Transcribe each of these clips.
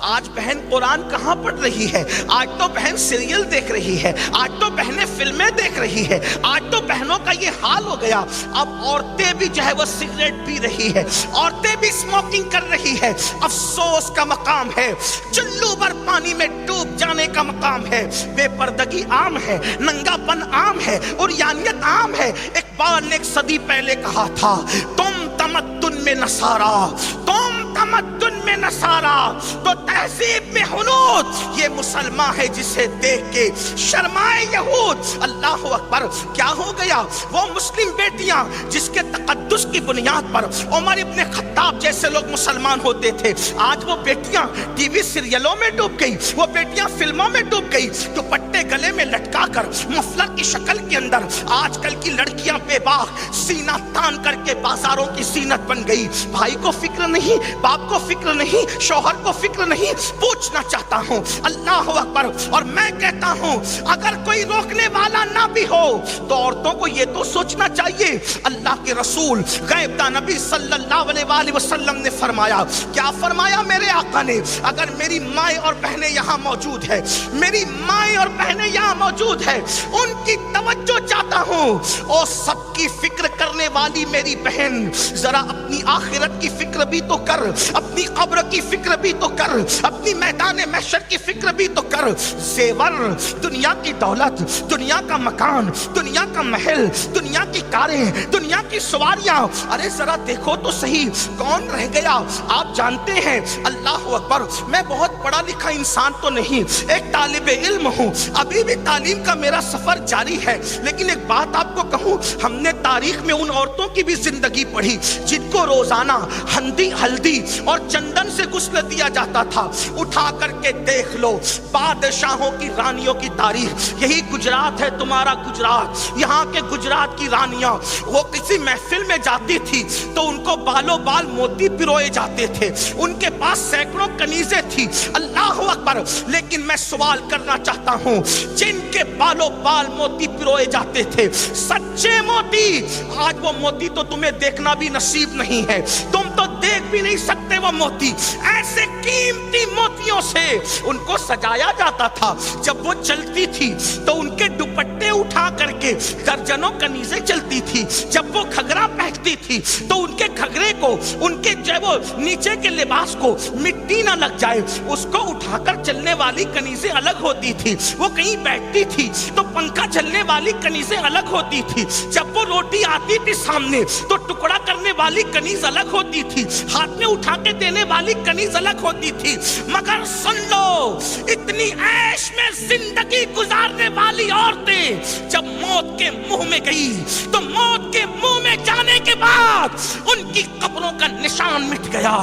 آج بہن قرآن کہاں پڑھ رہی ہے؟ آج تو بہن سیریل دیکھ رہی ہے، آج تو بہنیں فلمیں دیکھ رہی ہے، آج تو بہنوں کا یہ حال ہو گیا۔ اب عورتیں بھی جو ہے وہ سگریٹ پی رہی ہے، عورتیں بھی اسموکنگ کر رہی ہے۔ افسوس کا مقام ہے، چلو بھر پانی میں ڈوب جانے کا مقام ہے۔ بے پردگی عام ہے، ننگا پن عام ہے، عریانیت عام ہے۔ اقبال نے ایک صدی پہلے کہا تھا، تم تمدن میں نصارا، تم تمدن میں نصارا تو تہذیب میں ہنود، یہ مسلمان ہے جسے دیکھ کے شرمائے یہود۔ اللہ اکبر، کیا ہو گیا؟ وہ مسلم بیٹیاں جس کے تقدس کی بنیاد پر عمر ابن خطاب جیسے لوگ مسلمان ہوتے تھے، آج وہ بیٹیاں ٹی وی سیریلوں میں ڈوب گئی، وہ بیٹیاں فلموں میں ڈوب گئی، دوپٹے گلے میں لٹکا کر مفلر کی شکل کے اندر آج کل کی لڑکیاں بے باک سینہ تان کر کے بازاروں کی زینت بن گئی۔ بھائی کو فکر نہیں، باپ کو فکر نہیں، شوہر کو فکر نہیں۔ پوچھنا چاہتا ہوں، اللہ اکبر، اور میں کہتا ہوں اگر کوئی روکنے والا نہ بھی ہو تو عورتوں کو یہ تو سوچنا چاہیے، اللہ کے رسول غیب داں نبی صلی اللہ علیہ وآلہ وسلم نے فرمایا، کیا فرمایا میرے آقا نے؟ اگر میری مائیں اور بہنیں یہاں موجود ہے، میری مائیں اور بہنیں یہاں موجود ہے، ان کی توجہ چاہتا ہوں، اور سب کی فکر کرنے والی میری بہن، ذرا اپنی آخرت کی فکر بھی تو کر، اپنی قبر کی فکر بھی تو کر، اپنی میدان محشر کی فکر بھی تو کر۔ زیور، دنیا کی دولت، دنیا کا مکان، دنیا کا محل، دنیا کی کاریں، دنیا کی سواریاں، ارے ذرا دیکھو تو صحیح کون رہ گیا؟ آپ جانتے ہیں، اللہ اکبر، میں بہت پڑھا لکھا انسان تو نہیں، ایک طالب علم ہوں، ابھی بھی تعلیم کا میرا سفر جاری ہے، لیکن ایک بات آپ کو کہوں، ہم نے تاریخ میں ان عورتوں کی بھی زندگی پڑھی جن کو روزانہ ہلدی اور چندن سے غسل دیا جاتا تھا۔ اٹھا کر کے دیکھ لو بادشاہوں کی رانیوں کی تاریخ، یہی گجرات ہے تمہارا گجرات، یہاں کے گجرات کی رانیاں، وہ کسی محفل میں جاتی تھی تو ان کو بالوں بال موتی پروئے جاتے تھے، ان کے پاس سینکڑوں کنیزیں تھی، اللہ اکبر۔ لیکن میں سوال کرنا چاہتا ہوں، جن کے بالوں بال موتی پروئے جاتے تھے، سچے موتی، آج وہ موتی تو تمہیں دیکھنا بھی نصیب نہیں ہے، تم تو دیکھ بھی نہیں سکتے وہ موتی۔ ایسے قیمتی موتیوں سے ان کو سجایا جاتا تھا، جب وہ چلتی تھی تو ان کے دوپٹے اٹھا کر کے درجنوں کنیزیں چلتی تھی، جب وہ گھگرا پہنتی تھی تو ان کے گھگرے کو، ان کے جو وہ نیچے کے لباس کو مٹی نہ لگ جائے، اس کو اٹھا کر چلنے والی کنیزیں الگ ہوتی تھی، وہ کہیں بیٹھتی تھی تو پنکھا چلنے والی کنیزیں الگ ہوتی تھی، جب وہ روٹی آتی تھی سامنے تو ٹکڑا کرنے والی کنیز الگ ہوتی تھی، ہاتھ میں اٹھا کے دینے والی کنیز الگ ہوتی تھی۔ مگر سن لو، اتنی عیش میں زندگی گزارنے والی عورتیں جب موت کے منہ میں گئی تو موت کے منہ میں جانے کے بعد ان کی قبروں کا نشان مٹ گیا۔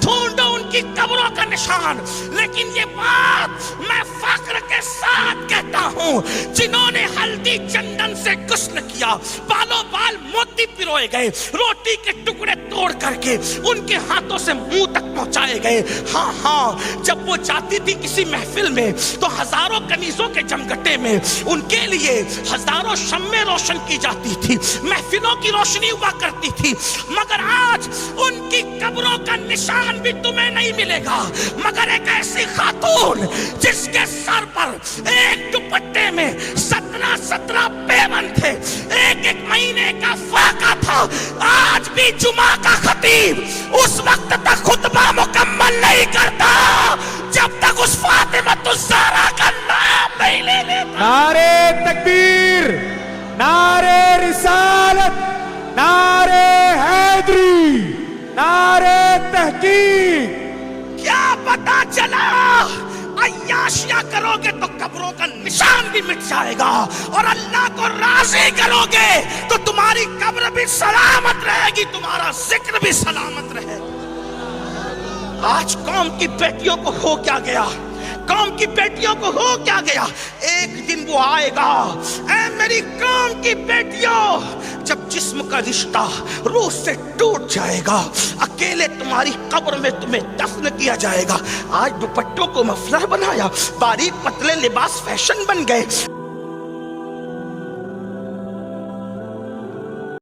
ڈھونڈو ان کی قبروں کا نشان۔ لیکن یہ بات میں فخر کے ساتھ کہتا ہوں، جنہوں نے ہلدی چندن سے غسل کیا، بالوں بال موتی پروئے گئے، روٹی کے ٹکڑے توڑ کر کے ان کے ہاتھوں سے منہ تک پہنچائے گئے، ہاں، جب وہ جاتی تھی کسی محفل میں تو ہزاروں کنیزوں کے جمگٹے میں ان کے لیے ہزاروں شمع روشن کی جاتی تھی، محفلوں کی روشنی ہوا کرتی تھی۔ مگر آج ان کی قبروں کا نشان بھی تمہیں نہیں ملے گا، مگر ایک ایسی خاتون جس کے سر پر ایک دوپٹے میں 17 پیون تھے، ایک مہینے کا فاقہ تھا، آج بھی جمعہ کا خطیب اس وقت تک خطبہ مکمل نہیں کرتا جب تک اس فاطمہ الزہرا کا نام نہیں لے لیتا۔ نعرے تکبیر، نعرے رسالت، نعرے حیدری، نعرے تحقیق۔ کیا پتا چلا؟ عیاشیاں کرو گے تو قبروں کا نشان بھی مٹ جائے گا، اور اللہ کو راضی کرو گے تو تمہاری قبر بھی سلامت رہے گی، تمہارا ذکر بھی سلامت رہے گا۔ آج قوم کی بیٹیوں کو ہو کیا گیا؟ قوم کی بیٹیوں کو ہو کیا گیا؟ ایک دن وہ آئے گا، اے میری قوم کی بیٹیوں، جب جسم کا رشتہ روح سے ٹوٹ جائے گا، اکیلے تمہاری قبر میں تمہیں دفن کیا جائے گا۔ آج دوپٹوں کو مفلر بنایا، باریک پتلے لباس فیشن بن گئے،